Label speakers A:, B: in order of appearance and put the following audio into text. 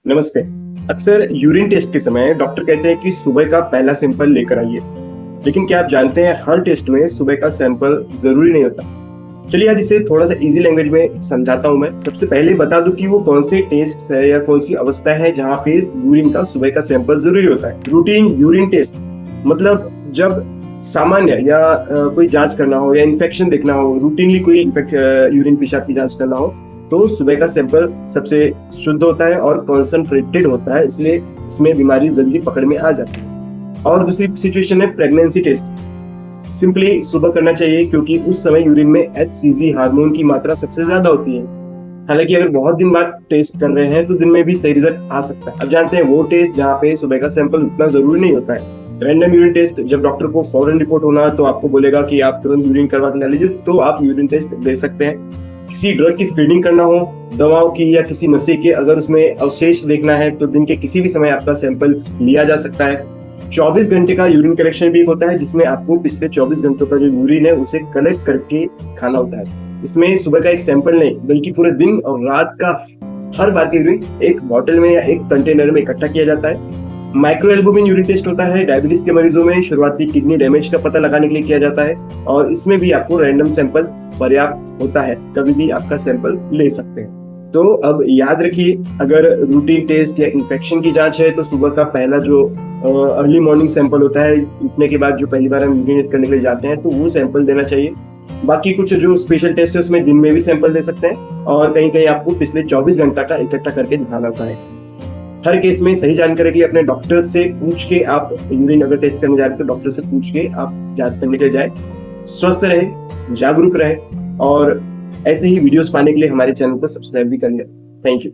A: नमस्ते। अक्सर urine test के समय डॉक्टर कहते हैं कि सुबह का पहला सैंपल लेकर आइए, लेकिन क्या आप जानते हैं हर टेस्ट में सुबह का सैंपल जरूरी नहीं होता। चलिए आज इसे थोड़ा सा इजी लैंग्वेज में समझाता हूं। मैं सबसे पहले बता दूं कि वो कौन से टेस्ट है या कौन सी अवस्था है जहां पे यूरिन का सुबह का सैंपल जरूरी होता है। रूटीन यूरिन टेस्ट मतलब जब सामान्य या कोई जांच करना हो या इन्फेक्शन देखना हो, रूटीनली कोई यूरिन पेशाब की जांच करना हो, तो सुबह का सैंपल सबसे शुद्ध होता है और कॉन्सेंट्रेटेड होता है, इसलिए इसमें बीमारी जल्दी पकड़ में आ जाती है। और दूसरी सिचुएशन है प्रेगनेंसी टेस्ट। सिंपली सुबह करना चाहिए क्योंकि उस समय यूरिन में HCG हार्मोन की मात्रा सबसे ज्यादा होती है। हालांकि अगर बहुत दिन बाद टेस्ट कर रहे हैं तो दिन में भी सही रिजल्ट आ सकता है। अब जानते हैं वो टेस्ट जहाँ पे सुबह का सैंपल उतना जरूरी नहीं होता है। रैंडम यूरिन टेस्ट, जब डॉक्टर को फौरन रिपोर्ट होना तो आपको बोलेगा कि आप तुरंत यूरिन करवा के ला लीजिए, तो आप यूरिन टेस्ट दे सकते हैं। किसी ड्रग की स्क्रीनिंग करना हो, दवाओं की या किसी नशे के, अगर उसमें अवशेष देखना है तो दिन के किसी भी समय आपका सैंपल लिया जा सकता है। 24 घंटे का यूरिन कलेक्शन भी होता है जिसमें आपको पिछले 24 घंटों का जो यूरिन है उसे कलेक्ट करके खाना होता है। इसमें सुबह का एक सैंपल नहीं बल्कि पूरे दिन और रात का हर बार के यूरिन एक बॉटल में या एक कंटेनर में इकट्ठा किया जाता है। माइक्रो एल्बुमिन यूरिन टेस्ट होता है, डायबिटीज के मरीजों में शुरुआती किडनी डैमेज का पता लगाने के लिए किया जाता है, और इसमें भी आपको रैंडम सैंपल पर्याप्त होता है, कभी भी आपका सैंपल ले सकते हैं। तो अब याद रखिए, अगर रूटीन टेस्ट या इन्फेक्शन की जांच है तो सुबह का पहला जो अर्ली मॉर्निंग सैंपल होता है, उठने के बाद जो पहली बार हम यूरिनेट करने के लिए जाते हैं, तो वो सैंपल देना चाहिए। बाकी कुछ जो स्पेशल टेस्ट है उसमें दिन में भी सैंपल दे सकते हैं, और कहीं कहीं आपको पिछले 24 घंटा का इकट्ठा करके दिखाना होता है। हर केस में सही जानकारी के लिए अपने डॉक्टर से पूछ के आप यूरिन अगर टेस्ट करने जा रहे हैं तो डॉक्टर से पूछ के आप जांच करने के लिए जाए। स्वस्थ रहे, जागरूक रहे, और ऐसे ही वीडियोस पाने के लिए हमारे चैनल को सब्सक्राइब भी कर लिया। Thank you.